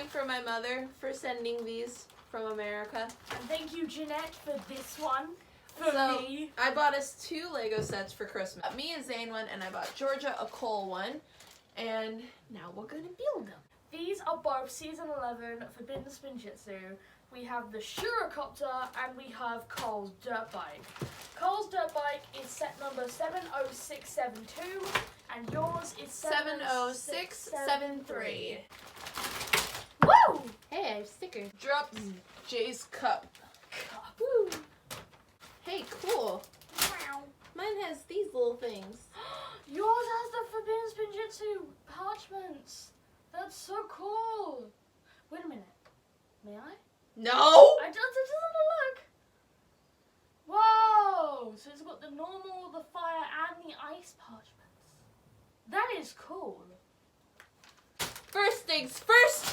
for my mother for sending these from America. And thank you, Jeanette, for this one. So, Me. I bought us 2 Lego sets for Christmas. Me and Zane one, and I bought Georgia a Cole one. And now we're gonna build them. These are both Season 11 Forbidden Spinjitzu. We have the Shuricopter and we have Cole's dirt bike. Cole's dirt bike is set number 70672 and yours is 70673. Woo! Hey, I have stickers. Drops Jay's cup. Woo! Hey, cool. Wow. Mine has these little things. Yours has the Forbidden Spinjitzu parchments. That's so cool. Wait a minute. May I? No! I just want to look. Whoa! So it's got the normal, the fire, and the ice parchments. That is cool. First things first.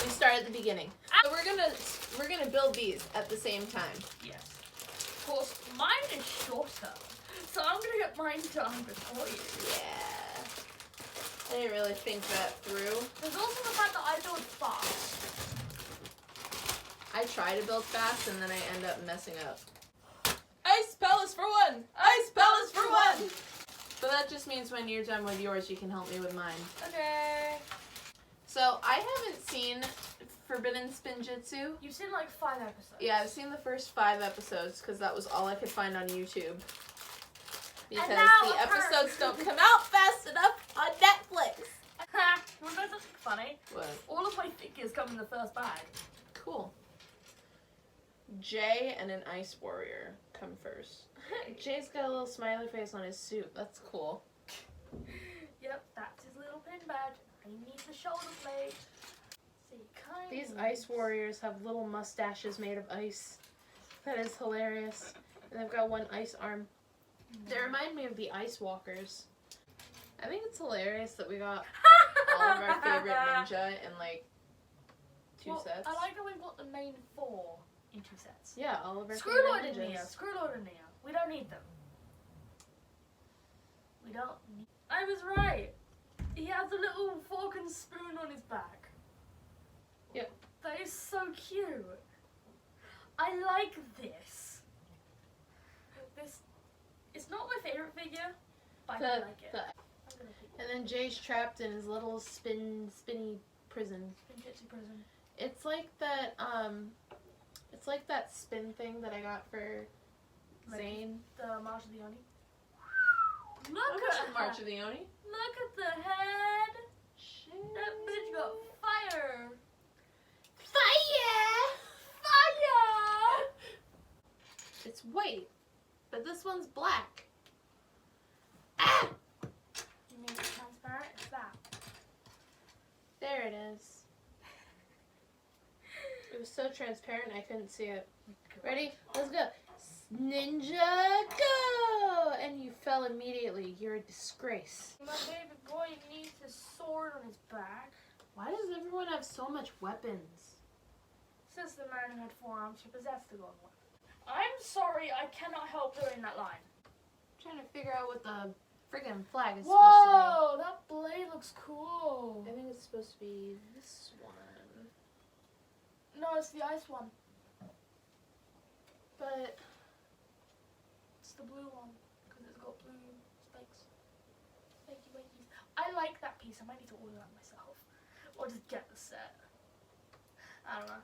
We start at the beginning. So we're gonna build these at the same time. Yes. Of course, mine is shorter, so I'm gonna get mine done before you. Yeah. I didn't really think that through. There's also the fact that I build fast. I try to build fast and then I end up messing up. Ice pellets for 1! Ice pellets for 1! So that just means when you're done with yours, you can help me with mine. Okay. So I haven't seen Forbidden Spinjitzu. You've seen like 5 episodes. Yeah, I've seen the first 5 episodes because that was all I could find on YouTube. Because the episodes don't come out fast enough on Netflix. You wanna know something funny? What? All of my figures come in the first bag. Cool. Jay and an ice warrior come first. Jay's got a little smiley face on his suit. That's cool. Yep, that's his little pin badge. I need the shoulder blade. See, These ice warriors have little mustaches made of ice. That is hilarious. And they've got 1 ice arm. They remind me of the ice walkers. I think it's hilarious that we got all of our favorite ninja in like 2 sets. I like that we've got the main 4 in 2 sets. Yeah, all of our Screw favorite Lord and ninjas. Nia. Screw Lord and Nia. We don't need them. We don't need... I was right. He has a little fork and spoon on his back. Yep. That is so cute. I like this. This... It's not my favorite figure, but I do like it. I'm gonna pick it. And then Jay's trapped in his little spinny prison. Spinjitzu prison. It's like that spin thing that I got for Like Zane. The March of the Oni. I Look watched at March her. of the Oni. Look at the head. That bitch got fire. Fire! Fire! It's white, but this one's black. Ah! You mean it's transparent? It's that. There it is. It was so transparent I couldn't see it. Ready? Let's go. Ninja, go! And you fell immediately. You're a disgrace. My baby boy needs his sword on his back. Why does everyone have so much weapons? Says the man who had 4 arms who possessed the golden weapon. I'm sorry, I cannot help doing that line. I'm trying to figure out what the friggin' flag is Whoa, that blade looks cool. supposed to be. I think it's supposed to be this one. No, it's the ice one. But It's the blue one because it's got blue spikes. Spiky wakies. I like that piece. I might need to order that myself, or just get the set. I don't know.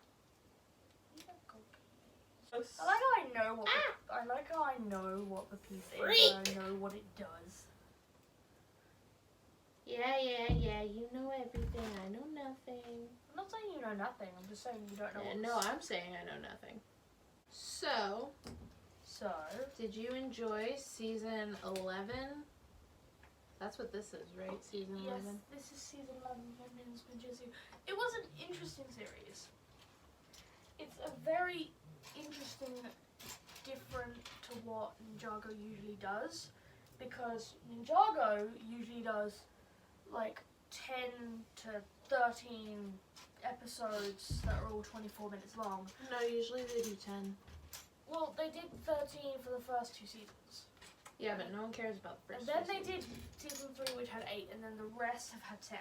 I like how I know what. I like how I know what the piece is. And I know what it does. yeah, you know everything. I know nothing. I'm not saying you know nothing. I'm just saying you don't know. No, I'm saying I know nothing. So, did you enjoy season 11? That's what this is, right? Season 11? Yes, this is season 11 of Forbidden Spinjitzu. It was an interesting series. It's a very interesting, different to what Ninjago usually does, because Ninjago usually does like 10 to 13 episodes that are all 24 minutes long. No, usually they do 10. Well, they did 13 for the first 2 seasons. Yeah, but no one cares about the And first then two they seasons. did season 3, which had 8, and then the rest have had 10.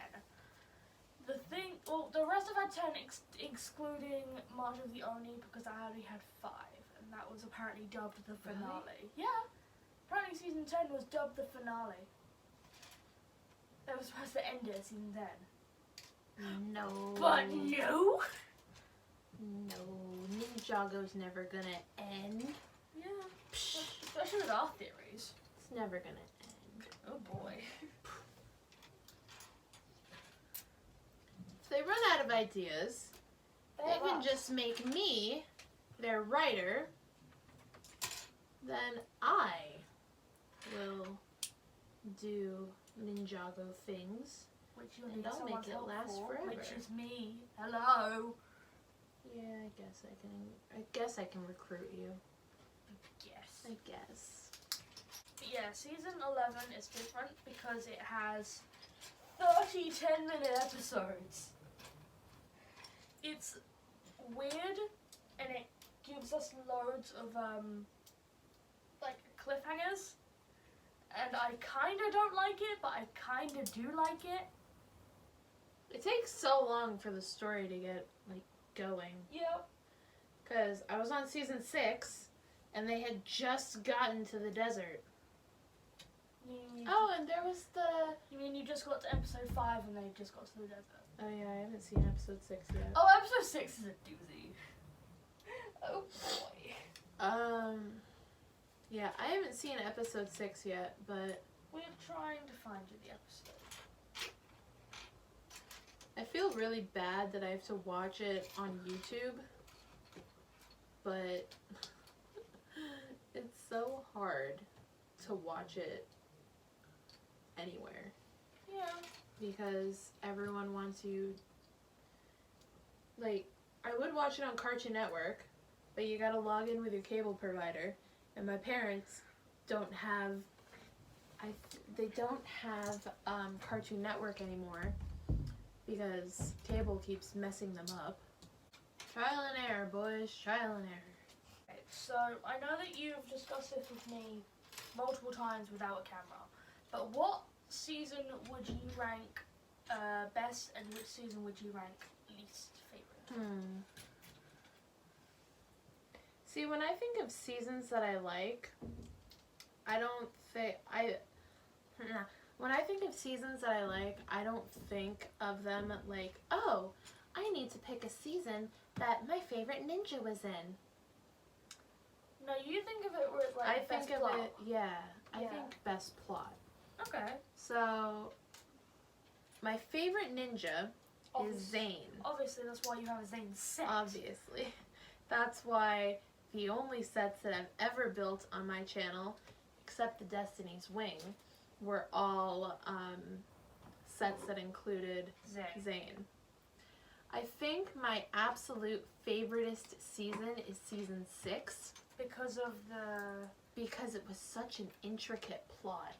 The rest of had 10, excluding March of the Oni, because I only had 5, and that was apparently dubbed the finale. Really? Yeah, apparently season 10 was dubbed the finale. They were supposed to end it at season 10. No. But no! No, Ninjago's never gonna end. Yeah, especially with our theories. It's never gonna end. Oh boy. If they run out of ideas, they can just make me their writer. Then I will do Ninjago things. Which And I'll make it last forever. Which is me. Hello. Yeah, I guess I can recruit you. Yes. I guess. But yeah, season 11 is different because it has 30 10-minute episodes. It's weird, and it gives us loads of like cliffhangers, and I kind of don't like it, but I kind of do like it. It takes so long for the story to get like going. Yep. Because I was on season 6, and they had just gotten to the desert. Oh, and there was the... You mean you just got to episode 5 and they just got to the desert? Oh yeah, I haven't seen episode 6 yet. Oh, episode 6 is a doozy. Oh boy. Yeah, I haven't seen episode 6 yet, but... We're trying to find you the episode. I feel really bad that I have to watch it on YouTube, but it's so hard to watch it anywhere. Yeah. Because everyone wants you, like, I would watch it on Cartoon Network, but you gotta log in with your cable provider, and my parents don't have, they don't have Cartoon Network anymore, because cable keeps messing them up. Trial and error, boys, trial and error. Okay, so I know that you've discussed this with me multiple times without a camera, but what season would you rank best, and which season would you rank least favorite? See, when I think of seasons that I like, when I think of seasons that I like, I don't think of them like, oh, I need to pick a season that my favorite ninja was in. No, you think of it with like I think of plot. it, yeah. I think best plot. Okay. So, my favorite ninja is Zane. Obviously, that's why you have a Zane set. Obviously. That's why the only sets that I've ever built on my channel, except the Destiny's Wing, were all sets that included Zane. I think my absolute favoriteest season is season 6. Because of Because it was such an intricate plot.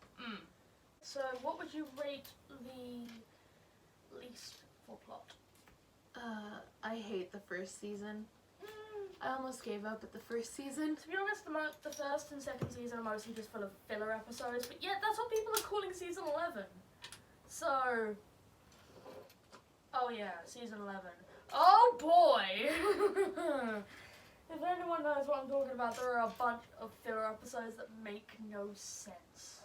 So, what would you rate the least for plot? I hate the first season. I almost gave up at the first season. To be honest, the first and second season are mostly just full of filler episodes, but yeah, that's what people are calling season 11. So, oh yeah, season 11. Oh boy! If anyone knows what I'm talking about, there are a bunch of filler episodes that make no sense.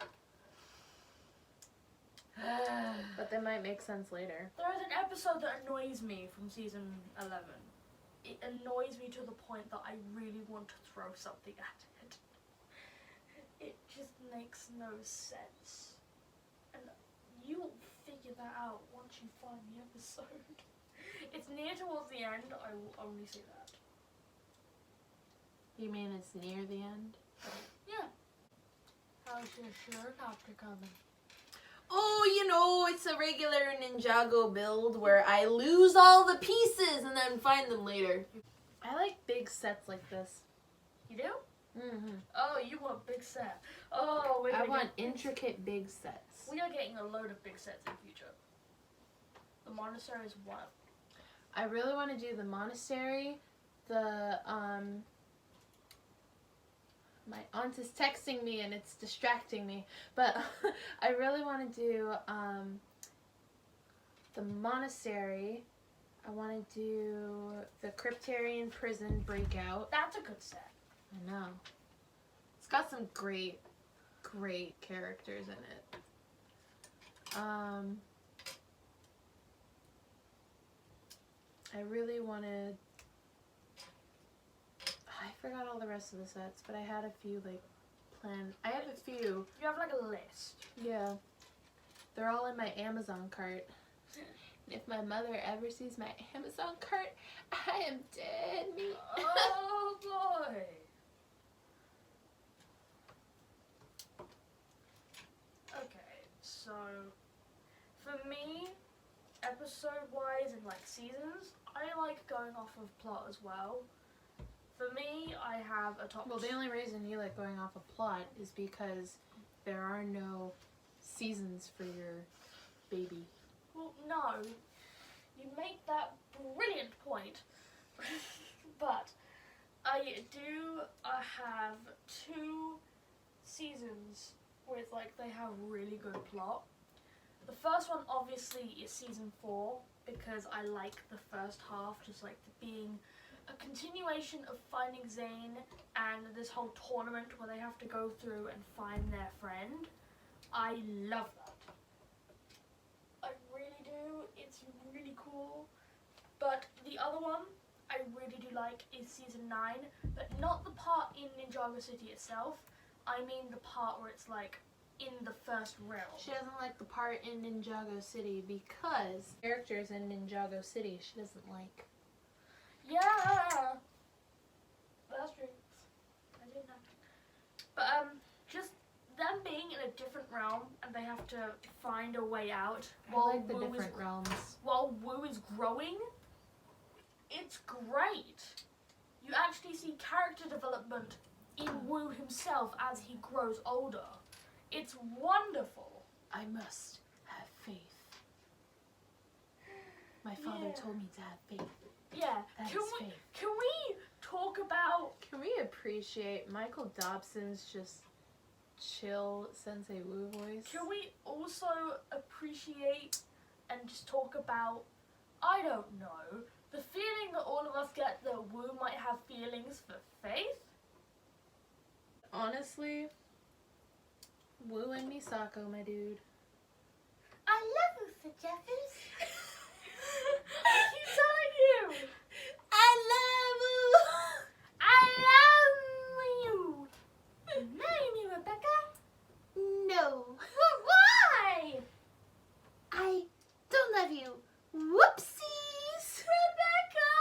But they might make sense later. There is an episode that annoys me from season 11. It annoys me to the point that I really want to throw something at it. It just makes no sense. And you'll figure that out once you find the episode. It's near towards the end, I will only say that. You mean it's near the end? Yeah. How's your Shuricopter coming? Oh, you know, it's a regular Ninjago build where I lose all the pieces and then find them later. I like big sets like this. You do? Mm-hmm. Oh, you want big set. Oh, I want intricate big sets. We are getting a load of big sets in the future. The monastery is one. I really want to do the monastery, the, my aunt is texting me and it's distracting me, but I really want to do the monastery. I want to do the Cryptarian prison breakout. That's a good set. I know. It's got some great characters in it. I really wanted... I forgot all the rest of the sets, but I had a few, like, planned. I have a few. You have, like, a list. Yeah. They're all in my Amazon cart. And if my mother ever sees my Amazon cart, I am dead meat. Oh, boy. Okay, so for me, episode-wise and like seasons, I like going off of plot as well. For me, I have a top. Well, the only reason you like going off a plot is because there are no seasons for your baby. Well, no, you make that brilliant point. But I do have 2 seasons with like they have really good plot. The first one obviously is season 4 because I like the first half, just like being a continuation of finding Zane and this whole tournament where they have to go through and find their friend. I love that. I really do. It's really cool. But the other one I really do like is season 9, but not the part in Ninjago City itself. I mean the part where it's like in the first realm. She doesn't like the part in Ninjago City because characters in Ninjago City she doesn't like. Yeah, that's true. I didn't have to. But just them being in a different realm and they have to find a way out I like the different realms. While Wu is growing. It's great. You actually see character development in Wu himself as he grows older. It's wonderful. I must have faith. My father told me to have faith. Yeah. That Can is we faith. can we talk about Can we appreciate Michael Dobson's just chill Sensei Wu voice? Can we also appreciate and just talk about, I don't know, the feeling that all of us get that Wu might have feelings for Faith? Honestly, Wu and Misako, my dude. I love you, Sir Jeffers. I keep telling you. I love Wu! I love you. Marry me, Rebecca. No. But why? I don't love you. Whoopsies! Rebecca!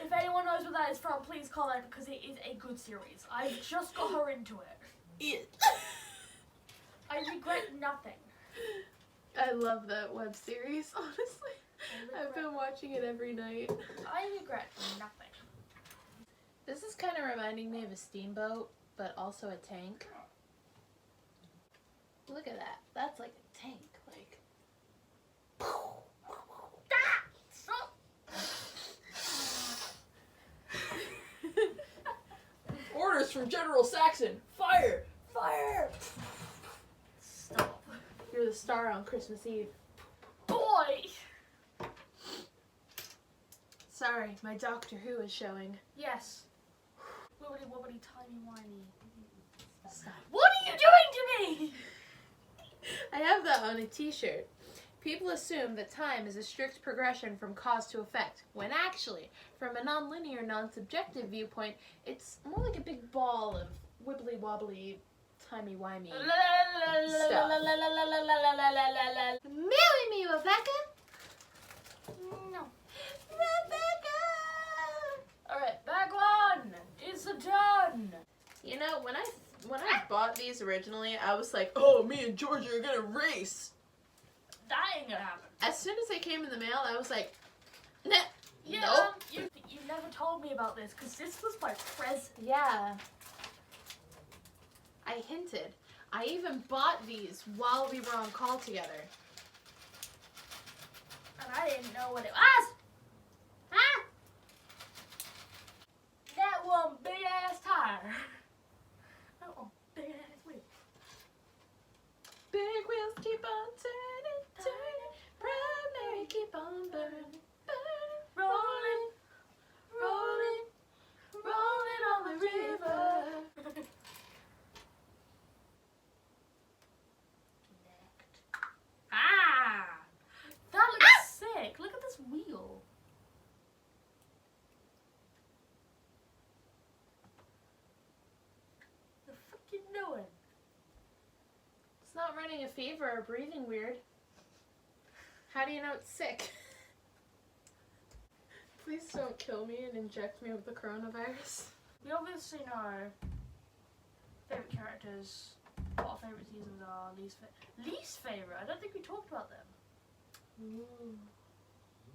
If anyone knows what that is from, please comment because it is a good series. I've just got her into it. I regret nothing. I love that web series, honestly. I've been watching it every night. I regret nothing. This is kind of reminding me of a steamboat, but also a tank. Look at that. That's like a tank. Like. Ah! Stop! Orders from General Saxon. Fire! Fire! Stop. You're the star on Christmas Eve. Boy! Sorry, my Doctor Who is showing. Yes. Wibbly wobbly timey wimey. Stop. What are you doing to me? I have that on a t-shirt. People assume that time is a strict progression from cause to effect, when actually, from a non-linear, non-subjective viewpoint, it's more like a big ball of wibbly-wobbly, timey-wimey stuff. Marry me, Rebecca! No. Rebecca! Alright, back one. It's done. You know, when I bought these originally, I was like, oh, me and Georgia are gonna race. That ain't gonna happen. As soon as they came in the mail, I was like, nah, Yeah, nope. you never told me about this because this was my present. Yeah. I hinted. I even bought these while we were on call together. And I didn't know what it was. Huh? That one big ass tire. That one big ass wheel. Big wheels keep on turning, turning. running a fever or breathing weird. How do you know it's sick? Please don't kill me and inject me with the coronavirus. We obviously know favorite characters, what our favorite seasons are, least favorite. I don't think we talked about them. Ooh.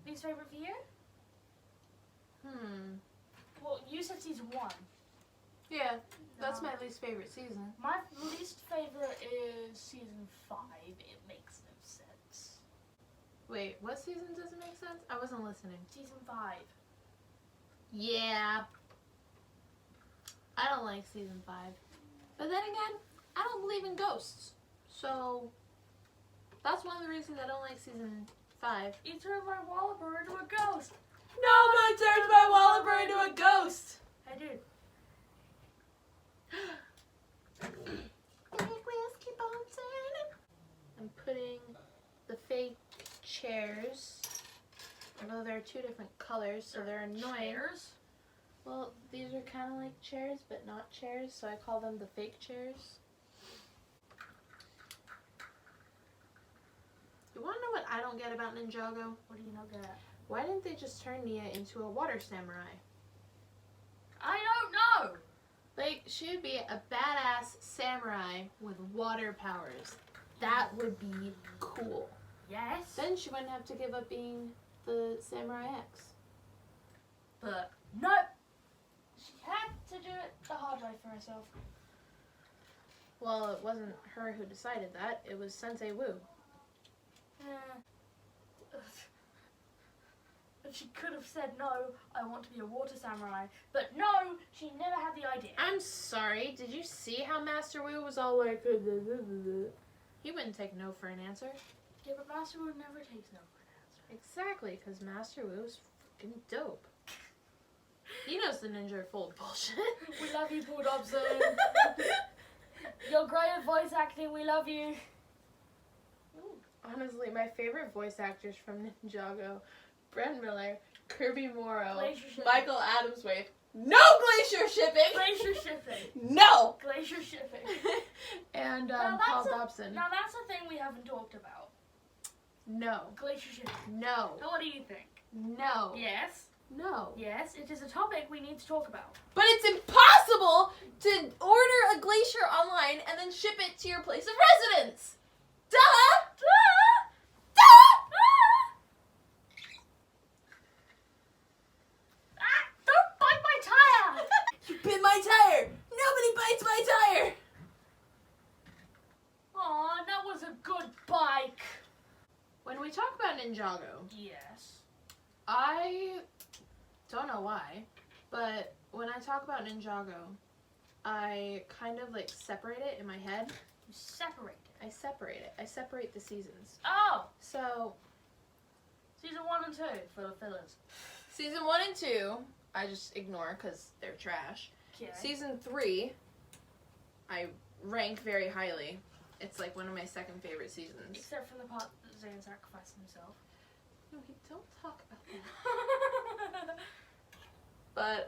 Least favorite for you? Well, you said season 1. Yeah, that's No. my least favorite season. My least favorite is season 5. It makes no sense. Wait, what season doesn't make sense? I wasn't listening. Season 5. Yeah. I don't like season 5. But then again, I don't believe in ghosts. So, that's one of the reasons I don't like season 5. You turned my Walloper into a ghost. Nobody turns my Walloper into a ghost. I did. I'm putting the fake chairs, although they're 2 different colors, so they're annoying. Chairs? Well, these are kind of like chairs, but not chairs, so I call them the fake chairs. You want to know what I don't get about Ninjago? What do you not get? Why didn't they just turn Nia into a water samurai? I don't know. Like, she would be a badass samurai with water powers. That would be cool. Yes. Then she wouldn't have to give up being the Samurai X. But nope. She had to do it the hard way for herself. Well, it wasn't her who decided that. It was Sensei Wu. But she could have said no, I want to be a water samurai. But no, she never had the idea. I'm sorry, did you see how Master Wu was all like... He wouldn't take no for an answer. Yeah, but Master Wu never takes no for an answer. Exactly, because Master Wu is freaking dope. He knows the ninja are full of bullshit. We love you, Paul Dobson. You're great at voice acting, we love you. Honestly, my favorite voice actors from Ninjago, Brent Miller, Kirby Morrow, Glacier shipping. Michael Adamsworth. No glacier shipping. Glacier shipping. No. Glacier shipping. and Now Paul that's Dobson. Now that's a thing we haven't talked about. No. Glacier shipping. No. Now what do you think? No. Yes. No. Yes, it is a topic we need to talk about. But it's impossible to order a glacier online and then ship it to your place of residence. Duh! Duh! Ah! Don't bite my tire! You bit my tire. Nobody bites my tire. Aw, that was a good bike. When we talk about Ninjago, Yes. I don't know why, but when I talk about Ninjago, I kind of like separate it in my head. You separate it. I separate it. I separate the seasons. Oh! So, Season 1 and 2 for the fillers. Season 1 and 2, I just ignore because they're trash. Okay. Season 3, I rank very highly. It's like one of my second favorite seasons. Except for the part that Zayn sacrificed himself. no, don't talk about that. But,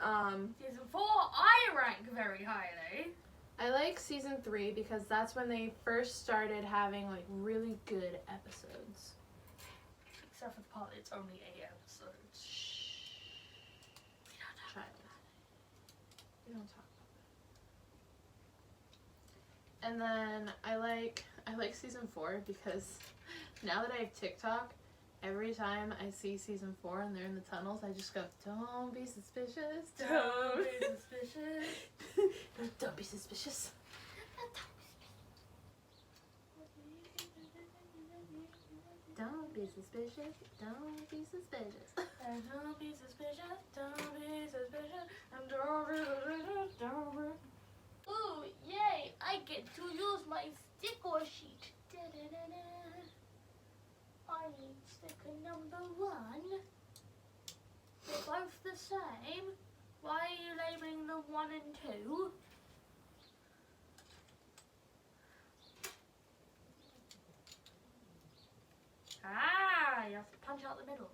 Season 4, I rank very highly. I like season 3 because that's when they first started having like really good episodes. Except for the part that it's only 8 episodes. Child. We don't talk about that. And then I like season 4 because now that I have TikTok, every time I see season 4 and they're in the tunnels, I just go, don't be suspicious. Don't be suspicious. Don't be suspicious. Don't be suspicious. Don't be suspicious. And don't be suspicious. Don't be suspicious. And don't be suspicious. Don't be. Ooh, yay! I get to use my sticker sheet. Da-da-da-da. I need sticker number 1. They're both the same. Why are you labeling the 1 and 2? Ah, you have to punch out the middle.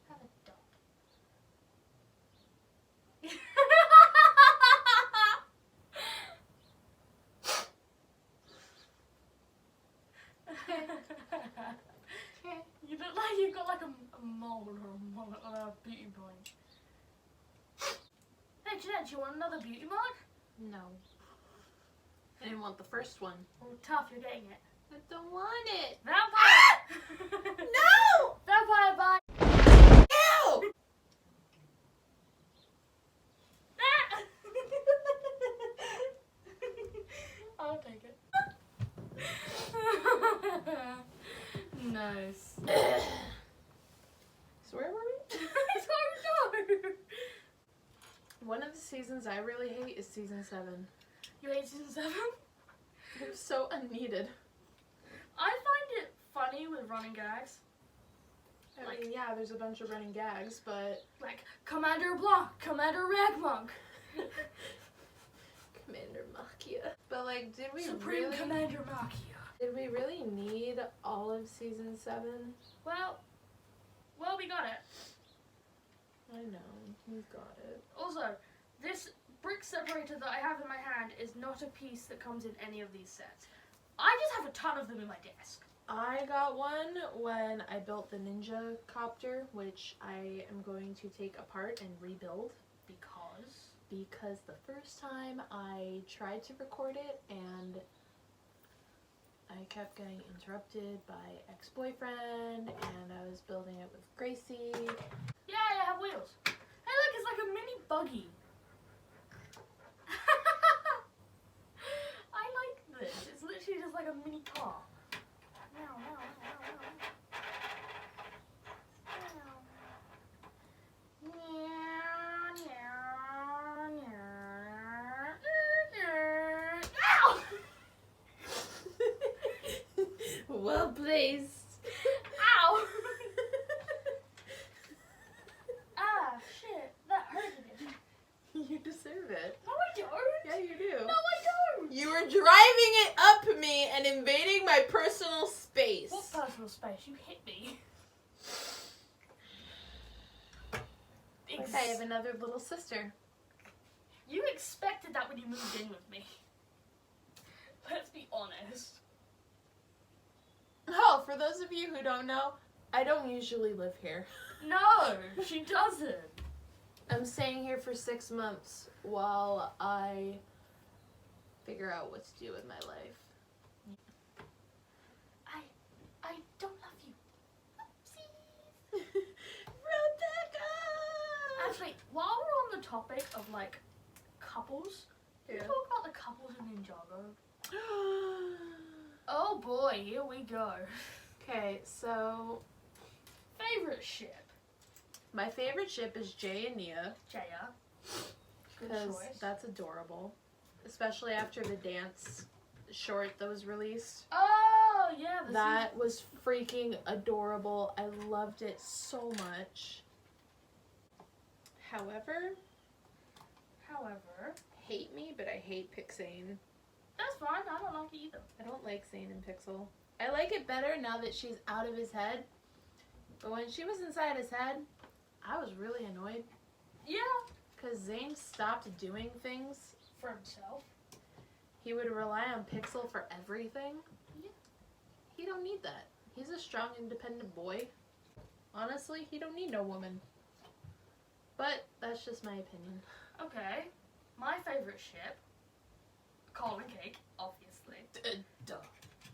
Have a dot. beauty point. Hey Jeanette, do you want another beauty mark? No. I didn't want the first one. Oh, tough, you're getting it. I don't want it. Vampire! No! Vampire bite! Ew! I'll take it. Nice. So where were we? I don't know. One of the seasons I really hate is season 7. You hate season 7? It was so unneeded. I find it funny with running gags. I mean, yeah, there's a bunch of running gags, but... Like, Commander Blanc, Commander Ragmonk, Commander Machia. But, like, did we Supreme really... Commander Machia. Did we really need all of season 7? Well, we got it. I know, we've got it. Also, this brick separator that I have in my hand is not a piece that comes in any of these sets. I just have a ton of them in my desk. I got one when I built the Shuricopter, which I am going to take apart and rebuild. Because the first time I tried to record it and I kept getting interrupted by ex-boyfriend and I was building it with Gracie. Yeah, I have wheels. Hey look, it's like a mini buggy. I like this. It's literally just like a mini car. Well placed. Ow! Ah, shit. That hurted it. You deserve it. No, I don't. Yeah, you do. No, I don't. You were driving it up me and invading my personal space. What personal space? You hit me. Like I have another little sister. You expected that when you moved in with me. Let's be honest. Oh, for those of you who don't know, I don't usually live here. No, she doesn't. I'm staying here for 6 months while I figure out what to do with my life. I don't love you. Oopsies. Rebecca! Actually, while we're on the topic of like couples, can we Yeah. talk about the couples in Ninjago? Oh boy, here we go. Okay, so Favorite ship? my favorite ship is Jay and Nia Jaya. Good because choice. that's adorable, especially after the dance short that was released. Oh yeah, That was freaking adorable. I loved it so much. However, hate me, but I hate Pixane. that's fine. I don't like it either. I don't like Zane and Pixel. I like it better now that she's out of his head. But when she was inside his head, I was really annoyed. Yeah, Because Zane stopped doing things. for himself. He would rely on Pixel for everything. Yeah. He don't need that. He's a strong, independent boy. Honestly, he don't need no woman. But that's just my opinion. Okay, my favorite ship, Coal and Cake, obviously. Duh.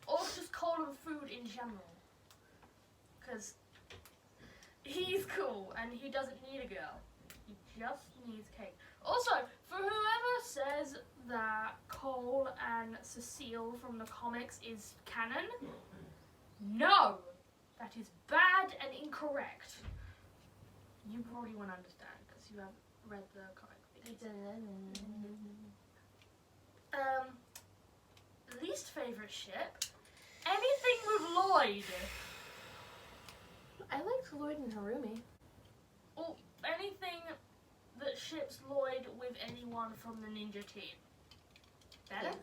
Or just coal and food in general. Because he's cool and he doesn't need a girl. He just needs cake. Also, for whoever says that Cole and Cecile from the comics is canon, no! That is bad and incorrect. You probably won't understand because you haven't read the comic videos. Least favorite ship? Anything with Lloyd. I liked Lloyd and Harumi. Or anything that ships Lloyd with anyone from the ninja team. Better?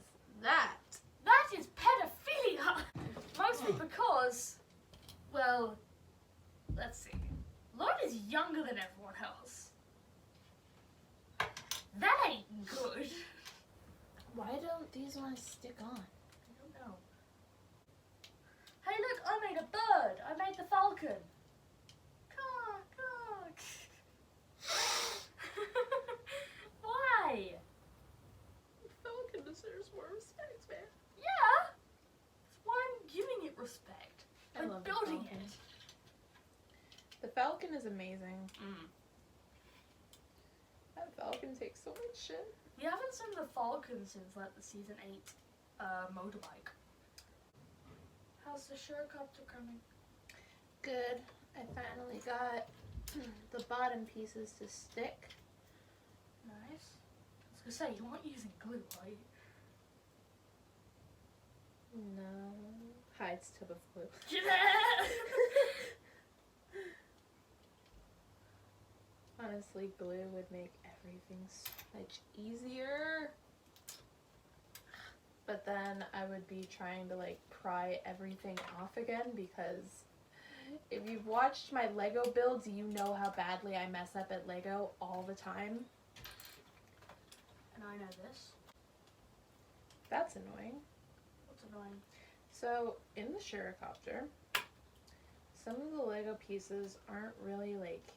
That. That is pedophilia! Mostly because, well, let's see. Lloyd is younger than everyone else. That ain't good. Why don't these ones stick on? I don't know. Hey look, I made a bird. I made the falcon. Come on. more respect, man. Yeah. That's why I'm giving it respect. I By love the building Falcon. it. The Falcon is amazing. Mm. That Falcon takes so much shit. We haven't seen the Falcon since like the season 8 motorbike. How's the Shuricopter coming? Good. I finally got the bottom pieces to stick. Nice. I was gonna say, you aren't using glue, are you? No. Hides tub of glue. Honestly, glue would make everything so much easier. But then I would be trying to like pry everything off again because if you've watched my Lego builds, you know how badly I mess up at Lego all the time. And I know this. That's annoying. What's annoying? So in the Shuricopter, some of the Lego pieces aren't really like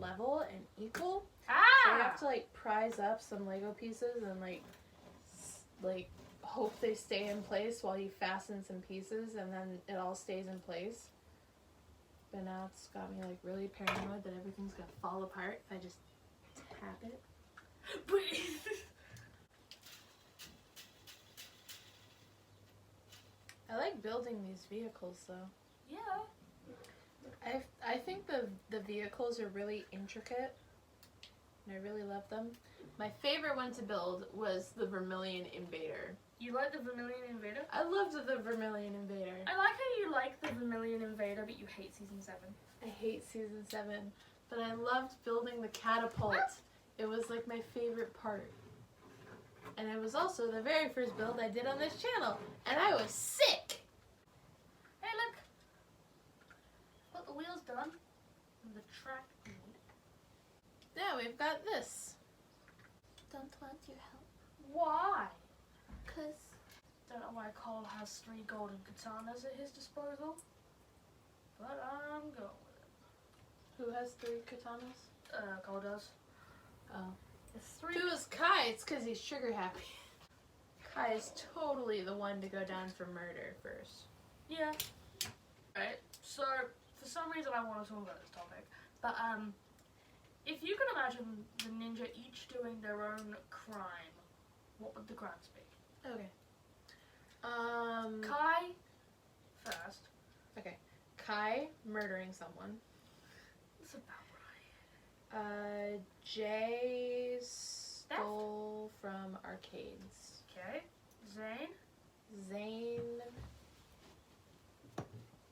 level and equal. So you have to like prise up some Lego pieces and like hope they stay in place while you fasten some pieces and then it all stays in place. But now it's got me like really paranoid that everything's gonna fall apart if I just tap it. I like building these vehicles though. Yeah. I think the vehicles are really intricate and I really love them. My favorite one to build was the Vermilion Invader. You like the Vermilion Invader? I loved the Vermilion Invader. I like how you like the Vermilion Invader, but you hate season 7. I hate season 7, but I loved building the catapult. It was like my favorite part. And it was also the very first build I did on this channel, and I was sick. Hey, look! Got the wheels done. And the track made. Now we've got this. Don't want your help. Why? Cause Don't know why Cole has 3 golden katanas at his disposal. But I'm going with it. Who has 3 katanas? Cole does. Oh. It's If 3. it was Kai, it's because he's sugar happy. Kai is totally the one to go down for murder first. Yeah. Right. So, for some reason I want to talk about this topic. But, if you can imagine the ninja each doing their own crime, what would the crimes be? Okay. Kai first. Okay. Kai murdering someone. That's about right. Jay stole from arcades. Okay. Zane. Zane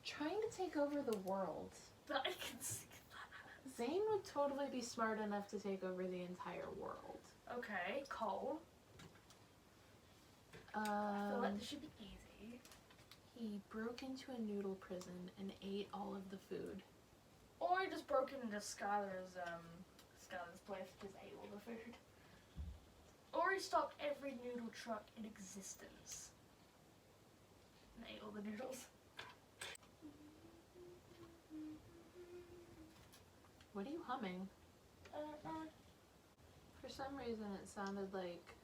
trying to take over the world. I can see that. Zane would totally be smart enough to take over the entire world. Okay. Cole. I feel like this should be easy. He broke into a noodle prison and ate all of the food. Or he just broke into Skylar's place and just ate all the food. Or he stopped every noodle truck in existence and ate all the noodles. What are you humming? For some reason it sounded like,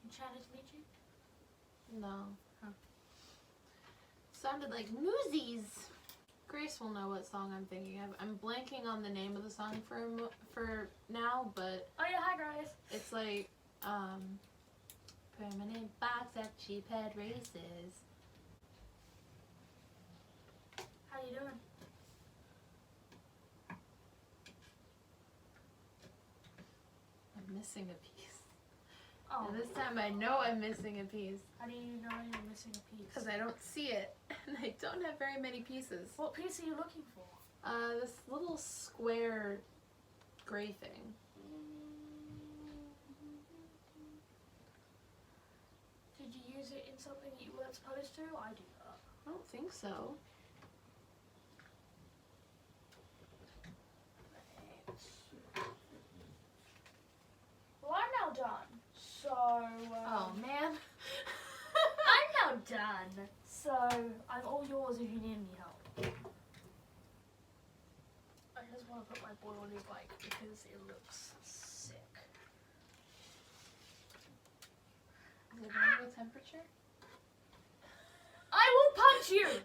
Enchanted to meet you? no. Huh. Sounded like Moosies. Grace will know what song I'm thinking of. I'm blanking on the name of the song for now, but Oh yeah, hi guys. it's like, permanent box at Cheaphead Races. How you doing? I'm missing a piece. Oh. And this time I know I'm missing a piece. How do you know you're missing a piece? Because I don't see it. And I don't have very many pieces. What piece are you looking for? This little square gray thing. Did you use it in something that you weren't supposed to? I do that. I don't think so. Well, I'm now done. So, Oh man. I'm now done. So, I'm all yours if you need any help. I just want to put my boy on his bike because it looks sick. Is it going to go temperature? I will punch you!